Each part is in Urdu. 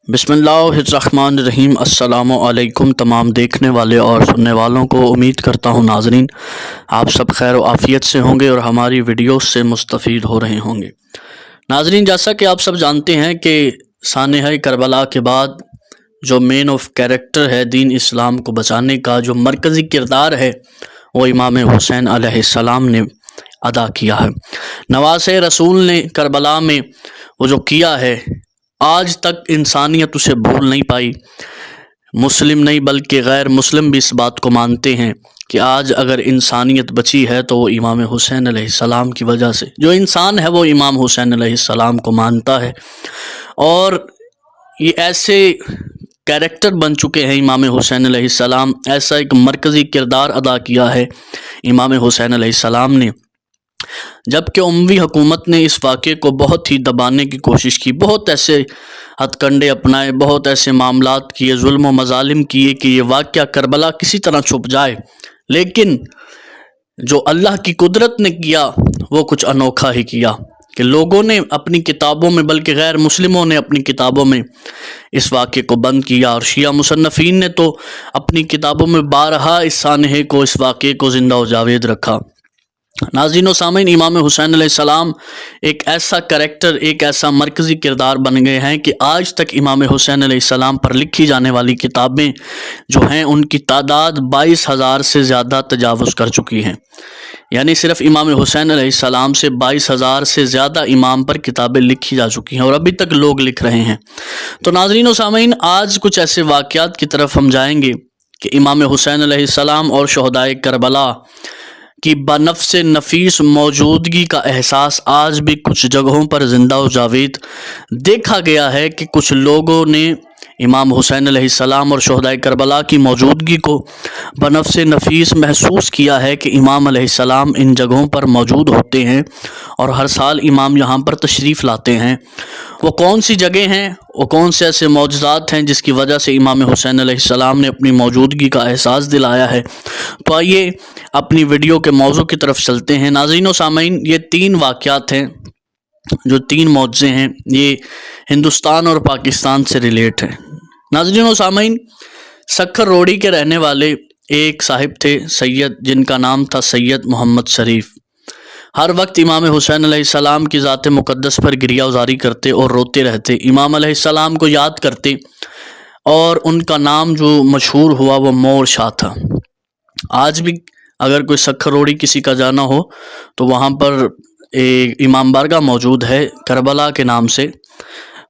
بسم اللہ الرحمن الرحیم۔ السلام علیکم تمام دیکھنے والے اور سننے والوں کو۔ امید کرتا ہوں ناظرین آپ سب خیر و عافیت سے ہوں گے اور ہماری ویڈیوز سے مستفید ہو رہے ہوں گے۔ ناظرین، جیسا کہ آپ سب جانتے ہیں کہ سانحہ کربلا کے بعد جو مین آف کیریکٹر ہے دین اسلام کو بچانے کا، جو مرکزی کردار ہے، وہ امام حسین علیہ السلام نے ادا کیا ہے۔ نواسۂ رسول نے کربلا میں وہ جو کیا ہے، آج تک انسانیت اسے بھول نہیں پائی۔ مسلم نہیں بلکہ غیر مسلم بھی اس بات کو مانتے ہیں کہ آج اگر انسانیت بچی ہے تو وہ امام حسین علیہ السلام کی وجہ سے۔ جو انسان ہے وہ امام حسین علیہ السلام کو مانتا ہے، اور یہ ایسے کیریکٹر بن چکے ہیں امام حسین علیہ السلام، ایسا ایک مرکزی کردار ادا کیا ہے امام حسین علیہ السلام نے، جبکہ اموی حکومت نے اس واقعے کو بہت ہی دبانے کی کوشش کی، بہت ایسے ہتھ کنڈے اپنائے، بہت ایسے معاملات کیے، ظلم و مظالم کیے کہ یہ واقعہ کربلا کسی طرح چھپ جائے، لیکن جو اللہ کی قدرت نے کیا وہ کچھ انوکھا ہی کیا کہ لوگوں نے اپنی کتابوں میں، بلکہ غیر مسلموں نے اپنی کتابوں میں اس واقعے کو بند کیا، اور شیعہ مصنفین نے تو اپنی کتابوں میں بارہا اس سانحے کو، اس واقعے کو زندہ و جاوید رکھا۔ ناظرین و سامعین، امام حسین علیہ السلام ایک ایسا کریکٹر، ایک ایسا مرکزی کردار بن گئے ہیں کہ آج تک امام حسین علیہ السلام پر لکھی جانے والی کتابیں جو ہیں ان کی تعداد 22,000 سے زیادہ تجاوز کر چکی ہیں، یعنی صرف امام حسین علیہ السلام سے 22,000 سے زیادہ امام پر کتابیں لکھی جا چکی ہیں، اور ابھی تک لوگ لکھ رہے ہیں۔ تو ناظرین و سامعین، آج کچھ ایسے واقعات کی طرف ہم جائیں گے کہ امام حسین علیہ السلام اور شہدائے کربلا کی بنفس نفیس موجودگی کا احساس آج بھی کچھ جگہوں پر زندہ و جاوید دیکھا گیا ہے کہ کچھ لوگوں نے امام حسین علیہ السلام اور شہدائے کربلا کی موجودگی کو بنفس نفیس محسوس کیا ہے کہ امام علیہ السلام ان جگہوں پر موجود ہوتے ہیں اور ہر سال امام یہاں پر تشریف لاتے ہیں۔ وہ کون سی جگہ ہیں، وہ کون سے ایسے معجزات ہیں جس کی وجہ سے امام حسین علیہ السلام نے اپنی موجودگی کا احساس دلایا ہے؟ تو آئیے اپنی ویڈیو کے موضوع کی طرف چلتے ہیں۔ ناظرین و سامعین، یہ 3 واقعات ہیں، جو 3 معجزے ہیں، یہ ہندوستان اور پاکستان سے ریلیٹ ہیں۔ ناظرین و سامعین، سکھر روڑی کے رہنے والے ایک صاحب تھے سید، جن کا نام تھا سید محمد شریف۔ ہر وقت امام حسین علیہ السلام کی ذات مقدس پر گریہ وزاری کرتے اور روتے رہتے، امام علیہ السلام کو یاد کرتے، اور ان کا نام جو مشہور ہوا وہ مور شاہ تھا۔ آج بھی اگر کوئی سکھر روڑی کسی کا جانا ہو تو وہاں پر ایک امام بارگاہ موجود ہے کربلا کے نام سے،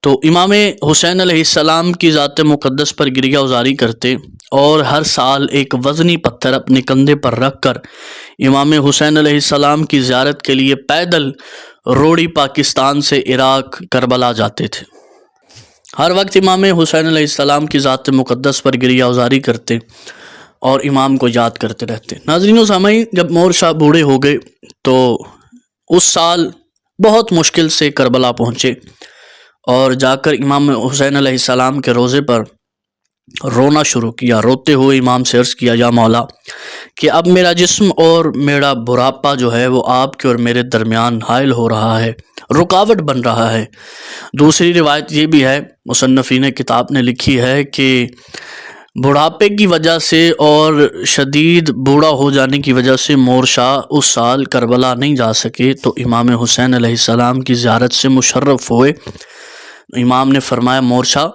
تو امام حسین علیہ السلام کی ذات مقدس پر گریہ وزاری کرتے، اور ہر سال ایک وزنی پتھر اپنے کندھے پر رکھ کر امام حسین علیہ السلام کی زیارت کے لیے پیدل روڑی پاکستان سے عراق کربلا جاتے تھے۔ ہر وقت امام حسین علیہ السلام کی ذات مقدس پر گریہ وزاری کرتے اور امام کو یاد کرتے رہتے۔ ناظرین و سامعین، جب مور شاہ بوڑھے ہو گئے تو اس سال بہت مشکل سے کربلا پہنچے، اور جا کر امام حسین علیہ السلام کے روضے پر رونا شروع کیا۔ روتے ہوئے امام سے عرض کیا، یا مولا، کہ اب میرا جسم اور میرا بڑھاپا جو ہے وہ آپ کے اور میرے درمیان حائل ہو رہا ہے، رکاوٹ بن رہا ہے۔ دوسری روایت یہ بھی ہے، مصنفین کتاب نے لکھی ہے کہ بڑھاپے کی وجہ سے اور شدید بوڑھا ہو جانے کی وجہ سے مور شاہ اس سال کربلا نہیں جا سکے، تو امام حسین علیہ السلام کی زیارت سے مشرف ہوئے۔ امام نے فرمایا، مور شاہ،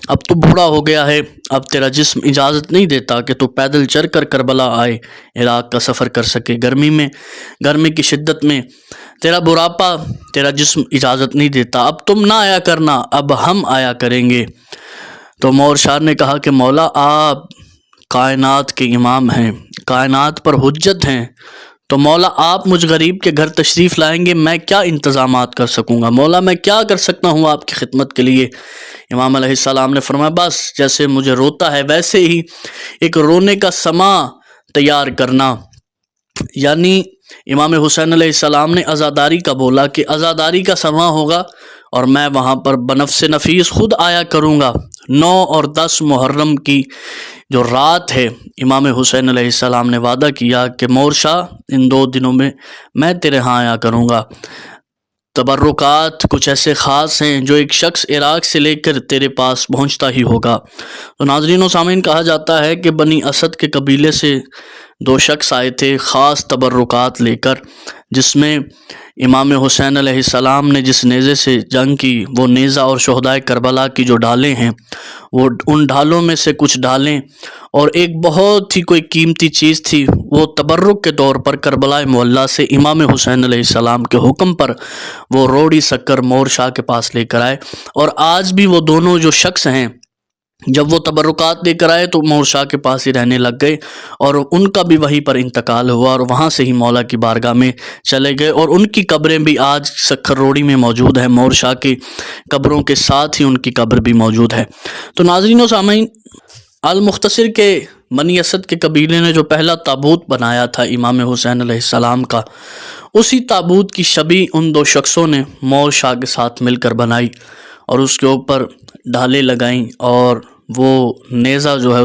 اب تو بوڑھا ہو گیا ہے، اب تیرا جسم اجازت نہیں دیتا کہ تو پیدل چل کر کربلا آئے، عراق کا سفر کر سکے۔ گرمی کی شدت میں تیرا بڑھاپا، تیرا جسم اجازت نہیں دیتا، اب تم نہ آیا کرنا، اب ہم آیا کریں گے۔ تو مور شاہ نے کہا کہ مولا، آپ کائنات کے امام ہیں، کائنات پر حجت ہیں، تو مولا آپ مجھ غریب کے گھر تشریف لائیں گے، میں کیا انتظامات کر سکوں گا؟ مولا میں کیا کر سکتا ہوں آپ کی خدمت کے لیے؟ امام علیہ السلام نے فرمایا، بس جیسے مجھے روتا ہے ویسے ہی ایک رونے کا سما تیار کرنا۔ یعنی امام حسین علیہ السلام نے عزاداری کا بولا کہ عزاداری کا سما ہوگا اور میں وہاں پر بنفس نفیس خود آیا کروں گا۔ 9 اور 10 محرم کی جو رات ہے، امام حسین علیہ السلام نے وعدہ کیا کہ مور شاہ، ان 2 دنوں میں تیرے ہاں آیا کروں گا۔ تبرکات کچھ ایسے خاص ہیں جو ایک شخص عراق سے لے کر تیرے پاس پہنچتا ہی ہوگا۔ تو ناظرین و سامعین، کہا جاتا ہے کہ بنی اسد کے قبیلے سے دو شخص آئے تھے خاص تبرکات لے کر، جس میں امام حسین علیہ السلام نے جس نیزے سے جنگ کی وہ نیزہ اور شہدائے کربلا کی جو ڈھالیں ہیں وہ ان ڈھالوں میں سے کچھ ڈھالیں، اور ایک بہت ہی کوئی قیمتی چیز تھی، وہ تبرک کے طور پر کربلا معلیٰ سے امام حسین علیہ السلام کے حکم پر وہ روڑی سکر مور شاہ کے پاس لے کر آئے۔ اور آج بھی وہ دونوں جو شخص ہیں جب وہ تبرکات لے کر آئے تو مور شاہ کے پاس ہی رہنے لگ گئے، اور ان کا بھی وہیں پر انتقال ہوا اور وہاں سے ہی مولا کی بارگاہ میں چلے گئے، اور ان کی قبریں بھی آج سکھر روڑی میں موجود ہیں۔ مور شاہ کی قبروں کے ساتھ ہی ان کی قبر بھی موجود ہے۔ تو ناظرین و سامعین، المختصر کے بنی اسد کے قبیلے نے جو پہلا تابوت بنایا تھا امام حسین علیہ السلام کا، اسی تابوت کی شبیہ ان دو شخصوں نے مور شاہ کے ساتھ مل کر بنائی اور اس کے اوپر ڈھالیں لگائیں، اور وہ نیزہ جو ہے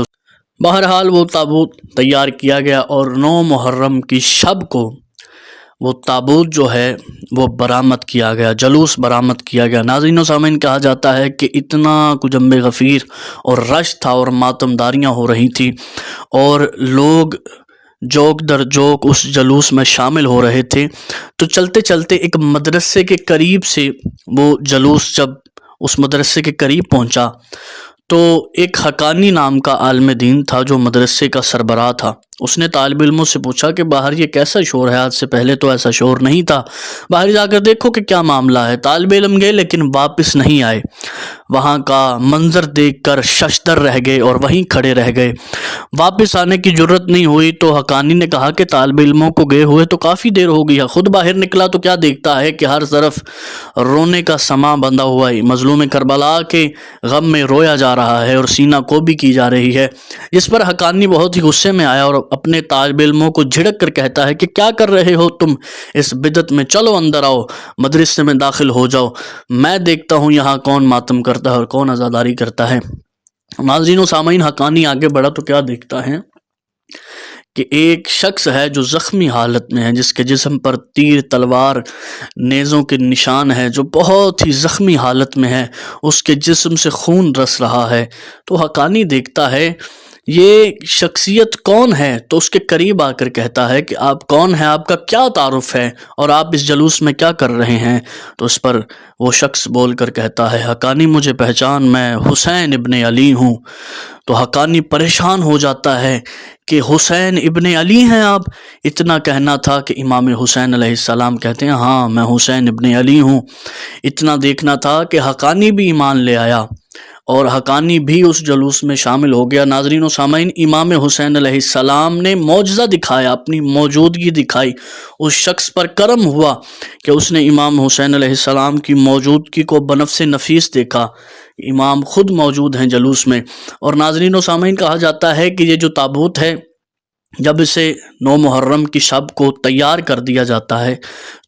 بہرحال وہ تابوت تیار کیا گیا، اور 9 محرم کی شب کو وہ تابوت جو ہے وہ برآمد کیا گیا، جلوس برآمد کیا گیا۔ ناظرین و سامعین، کہا جاتا ہے کہ اتنا جنب غفیر اور رش تھا اور ماتم داریاں ہو رہی تھی، اور لوگ جوک در جوک اس جلوس میں شامل ہو رہے تھے۔ تو چلتے چلتے ایک مدرسے کے قریب سے وہ جلوس جب اس مدرسے کے قریب پہنچا تو ایک حقانی نام کا عالم دین تھا جو مدرسے کا سربراہ تھا۔ اس نے طالب علموں سے پوچھا کہ باہر یہ کیسا شور ہے، آج سے پہلے تو ایسا شور نہیں تھا، باہر جا کر دیکھو کہ کیا معاملہ ہے۔ طالب علم گئے لیکن واپس نہیں آئے، وہاں کا منظر دیکھ کر ششدر رہ گئے اور وہیں کھڑے رہ گئے، واپس آنے کی جرت نہیں ہوئی۔ تو حقانی نے کہا کہ طالب علموں کو گئے ہوئے تو کافی دیر ہو گئی ہے، خود باہر نکلا تو کیا دیکھتا ہے کہ ہر طرف رونے کا سماں بندھا ہوا ہے، مظلوم کربلا کے غم میں رویا جا رہا ہے اور سینہ کو بھی کی جا رہی ہے۔ اس پر حقانی بہت ہی غصے میں آیا اور اپنے طالب علموں کو جھڑک کر کہتا ہے کہ کیا کر رہے ہو تم اس بدعت میں، چلو اندر آؤ، مدرسے میں داخل ہو جاؤ، میں دیکھتا ہوں یہاں کون ماتم کرتا ہے اور کون عزاداری کرتا ہے۔ ناظرین و سامعین، حقانی آگے بڑھا تو کیا دیکھتا ہے کہ ایک شخص ہے جو زخمی حالت میں ہے، جس کے جسم پر تیر، تلوار، نیزوں کے نشان ہے، جو بہت ہی زخمی حالت میں ہے، اس کے جسم سے خون رس رہا ہے۔ تو حقانی دیکھتا ہے یہ شخصیت کون ہے، تو اس کے قریب آ کر کہتا ہے کہ آپ کون ہیں، آپ کا کیا تعارف ہے اور آپ اس جلوس میں کیا کر رہے ہیں؟ تو اس پر وہ شخص بول کر کہتا ہے، حقانی مجھے پہچان، میں حسین ابن علی ہوں۔ تو حقانی پریشان ہو جاتا ہے کہ حسین ابن علی ہیں آپ؟ اتنا کہنا تھا کہ امام حسین علیہ السلام کہتے ہیں ہاں میں حسین ابن علی ہوں۔ اتنا دیکھنا تھا کہ حقانی بھی ایمان لے آیا اور حقانی بھی اس جلوس میں شامل ہو گیا۔ ناظرین و سامعین، امام حسین علیہ السلام نے معجزہ دکھایا، اپنی موجودگی دکھائی، اس شخص پر کرم ہوا کہ اس نے امام حسین علیہ السلام کی موجودگی کو بنفس نفیس دیکھا، امام خود موجود ہیں جلوس میں۔ اور ناظرین و سامعین، کہا جاتا ہے کہ یہ جو تابوت ہے جب اسے 9 محرم کی شب کو تیار کر دیا جاتا ہے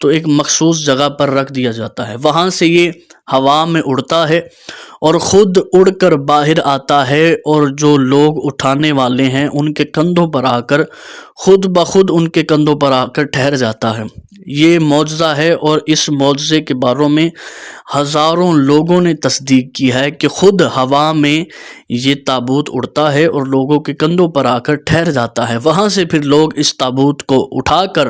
تو ایک مخصوص جگہ پر رکھ دیا جاتا ہے، وہاں سے یہ ہوا میں اڑتا ہے اور خود اڑ کر باہر آتا ہے، اور جو لوگ اٹھانے والے ہیں ان کے کندھوں پر آ کر خود بخود ان کے کندھوں پر آ کر ٹھہر جاتا ہے۔ یہ معجزہ ہے، اور اس معجزے کے بارے میں ہزاروں لوگوں نے تصدیق کی ہے کہ خود ہوا میں یہ تابوت اڑتا ہے اور لوگوں کے کندھوں پر آ کر ٹھہر جاتا ہے۔ وہاں سے پھر لوگ اس تابوت کو اٹھا کر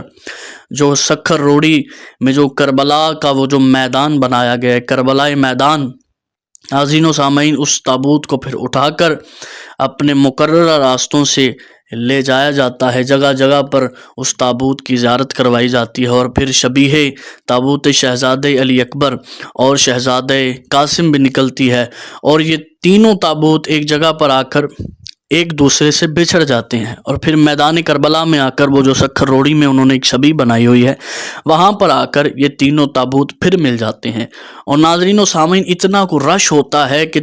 جو سکھر روڑی میں جو کربلا کا وہ جو میدان بنایا گیا ہے، کربلا میدان، ناظرین و سامعین، اس تابوت کو پھر اٹھا کر اپنے مقررہ راستوں سے لے جایا جاتا ہے، جگہ جگہ پر اس تابوت کی زیارت کروائی جاتی ہے، اور پھر شبیہ تابوت شہزادہ علی اکبر اور شہزادہ قاسم بھی نکلتی ہے، اور یہ تینوں تابوت ایک جگہ پر آ کر ایک دوسرے سے بچھڑ جاتے ہیں، اور پھر میدان کربلا میں آ کر وہ جو سکھر روڑی میں انہوں نے ایک شبیہ بنائی ہوئی ہے وہاں پر آ کر یہ تینوں تابوت پھر مل جاتے ہیں۔ اور ناظرین و سامعین، اتنا کو رش ہوتا ہے کہ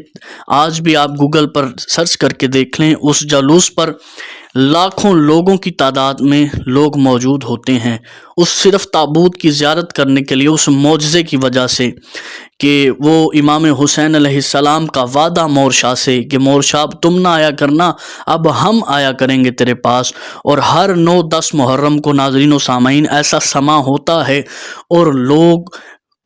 آج بھی آپ گوگل پر سرچ کر کے دیکھ لیں، اس جلوس پر لاکھوں لوگوں کی تعداد میں لوگ موجود ہوتے ہیں، اس صرف تابوت کی زیارت کرنے کے لیے، اس معجزے کی وجہ سے کہ وہ امام حسین علیہ السلام کا وعدہ مور شاہ سے کہ مور شاہ اب تم نہ آیا کرنا، اب ہم آیا کریں گے تیرے پاس۔ اور ہر 9-10 محرم کو ناظرین و سامعین ایسا سماں ہوتا ہے اور لوگ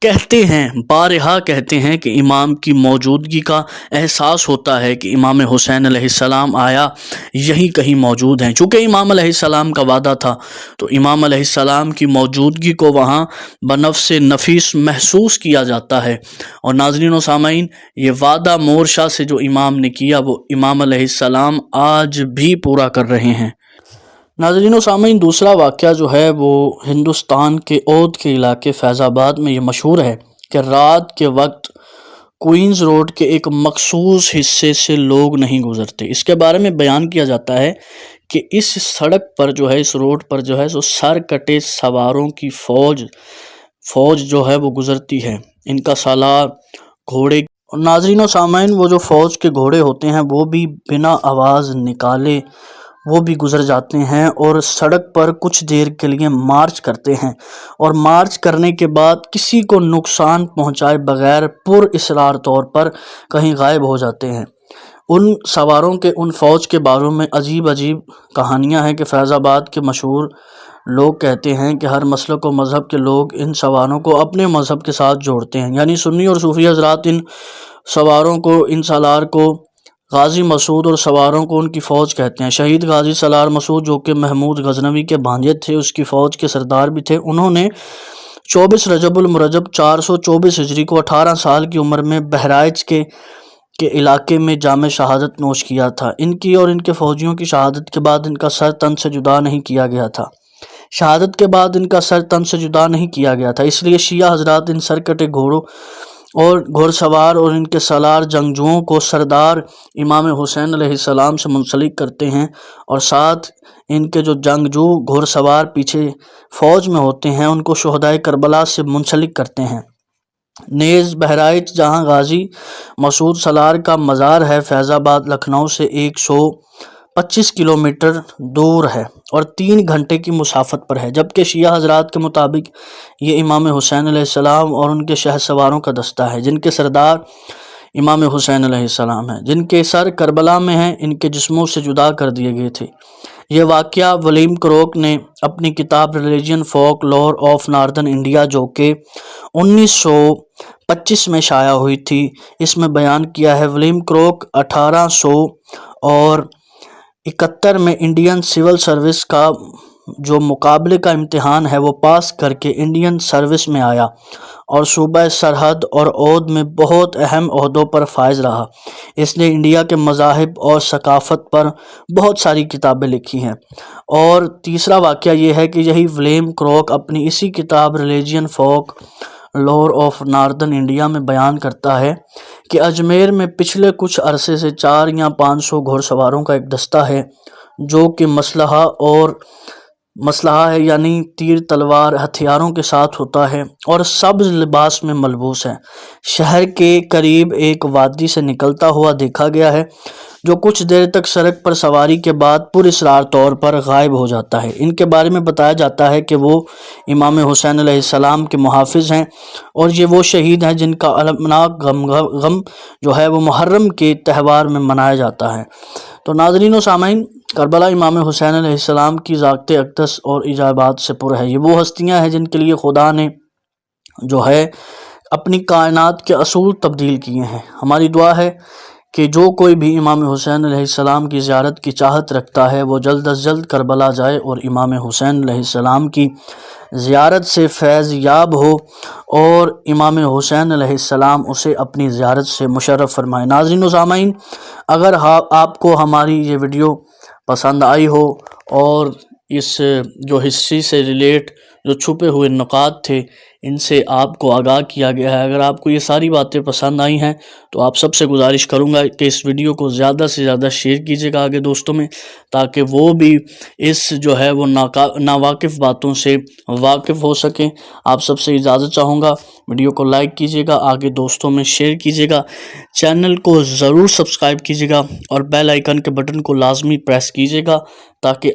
کہتے ہیں، بارہا کہتے ہیں کہ امام کی موجودگی کا احساس ہوتا ہے کہ امام حسین علیہ السلام آیا یہیں کہیں موجود ہیں۔ چونکہ امام علیہ السلام کا وعدہ تھا تو امام علیہ السلام کی موجودگی کو وہاں بنفس نفیس محسوس کیا جاتا ہے۔ اور ناظرین و سامعین، یہ وعدہ مورشہ سے جو امام نے کیا وہ امام علیہ السلام آج بھی پورا کر رہے ہیں۔ ناظرین و سامعین، دوسرا واقعہ جو ہے وہ ہندوستان کے اودھ کے علاقے فیض آباد میں یہ مشہور ہے کہ رات کے وقت کوئنز روڈ کے ایک مخصوص حصے سے لوگ نہیں گزرتے۔ اس کے بارے میں بیان کیا جاتا ہے کہ اس سڑک پر جو ہے، اس روڈ پر جو ہے سو سر کٹے سواروں کی فوج جو ہے وہ گزرتی ہے۔ ان کا سالار گھوڑے، اور ناظرین و سامعین، وہ جو فوج کے گھوڑے ہوتے ہیں وہ بھی بنا آواز نکالے وہ بھی گزر جاتے ہیں اور سڑک پر کچھ دیر کے لیے مارچ کرتے ہیں، اور مارچ کرنے کے بعد کسی کو نقصان پہنچائے بغیر پر اسرار طور پر کہیں غائب ہو جاتے ہیں۔ ان سواروں کے، ان فوج کے باروں میں عجیب کہانیاں ہیں کہ فیض آباد کے مشہور لوگ کہتے ہیں کہ ہر مسلک و مذہب کے لوگ ان سواروں کو اپنے مذہب کے ساتھ جوڑتے ہیں، یعنی سنی اور صوفی حضرات ان سواروں کو، ان سالار کو غازی مسعود اور سواروں کو ان کی فوج کہتے ہیں۔ شہید غازی سالار مسعود جو کہ محمود غزنوی کے بھانجے تھے، اس کی فوج کے سردار بھی تھے، انہوں نے 24 رجب المرجب 424 ہجری کو 18 سال کی عمر میں بہرائچ کے علاقے میں جام شہادت نوش کیا تھا۔ ان کی اور ان کے فوجیوں کی شہادت کے بعد ان کا سر تن سے جدا نہیں کیا گیا تھا۔ شہادت کے بعد ان کا سر تن سے جدا نہیں کیا گیا تھا، اس لیے شیعہ حضرات ان سر کٹے گھوڑوں اور گھوڑ سوار اور ان کے سالار جنگجوؤں کو سردار امام حسین علیہ السلام سے منسلک کرتے ہیں، اور ساتھ ان کے جو جنگجو گھوڑ سوار پیچھے فوج میں ہوتے ہیں ان کو شہدائے کربلا سے منسلک کرتے ہیں۔ نیز بہرائچ جہاں غازی مسعود سالار کا مزار ہے، فیض آباد لکھنؤ سے 125 کلومیٹر دور ہے اور 3 گھنٹے کی مسافت پر ہے، جبکہ شیعہ حضرات کے مطابق یہ امام حسین علیہ السلام اور ان کے شہ سواروں کا دستہ ہے، جن کے سردار امام حسین علیہ السلام ہیں، جن کے سر کربلا میں ہیں، ان کے جسموں سے جدا کر دیے گئے تھے۔ یہ واقعہ ولیم کروک نے اپنی کتاب religion folklore of northern India جو کہ 1925 میں شائع ہوئی تھی، اس میں بیان کیا ہے۔ ولیم کروک 1871 میں انڈین سول سروس کا جو مقابلے کا امتحان ہے وہ پاس کر کے انڈین سروس میں آیا اور صوبہ سرحد اور اودھ میں بہت اہم عہدوں پر فائز رہا۔ اس نے انڈیا کے مذاہب اور ثقافت پر بہت ساری کتابیں لکھی ہیں۔ اور تیسرا واقعہ یہ ہے کہ یہی ولیم کروک اپنی اسی کتاب religion folklore of northern India میں بیان کرتا ہے کہ اجمیر میں پچھلے کچھ عرصے سے 400 یا 500 گھوڑ سواروں کا ایک دستہ ہے جو کہ مسلحہ ہے، یعنی تیر تلوار ہتھیاروں کے ساتھ ہوتا ہے اور سبز لباس میں ملبوس ہے۔ شہر کے قریب ایک وادی سے نکلتا ہوا دیکھا گیا ہے جو کچھ دیر تک سڑک پر سواری کے بعد پر اسرار طور پر غائب ہو جاتا ہے۔ ان کے بارے میں بتایا جاتا ہے کہ وہ امام حسین علیہ السلام کے محافظ ہیں اور یہ وہ شہید ہیں جن کا المناک غم جو ہے وہ محرم کے تہوار میں منایا جاتا ہے۔ تو ناظرین و سامعین، کربلا امام حسین علیہ السلام کی ذات اقدس اور عجائبات سے پر ہے۔ یہ وہ ہستیاں ہیں جن کے لیے خدا نے جو ہے اپنی کائنات کے اصول تبدیل کیے ہیں۔ ہماری دعا ہے کہ جو کوئی بھی امام حسین علیہ السلام کی زیارت کی چاہت رکھتا ہے وہ جلد از جلد کربلا جائے اور امام حسین علیہ السلام کی زیارت سے فیض یاب ہو اور امام حسین علیہ السلام اسے اپنی زیارت سے مشرف فرمائے۔ ناظرین و سامعین، اگر آپ کو ہماری یہ ویڈیو پسند آئی ہو اور اس جو ہسٹری سے ریلیٹ جو چھپے ہوئے نکات تھے ان سے آپ کو آگاہ کیا گیا ہے، اگر آپ کو یہ ساری باتیں پسند آئی ہیں تو آپ سب سے گزارش کروں گا کہ اس ویڈیو کو زیادہ سے زیادہ شیئر کیجیے گا آگے دوستوں میں، تاکہ وہ بھی اس جو ہے وہ ناواقف باتوں سے واقف ہو سکیں۔ آپ سب سے اجازت چاہوں گا، ویڈیو کو لائک کیجیے گا، آگے دوستوں میں شیئر کیجیے گا، چینل کو ضرور سبسکرائب کیجیے گا اور بیل آئیکن کے بٹن کو لازمی پریس کیجیے گا تاکہ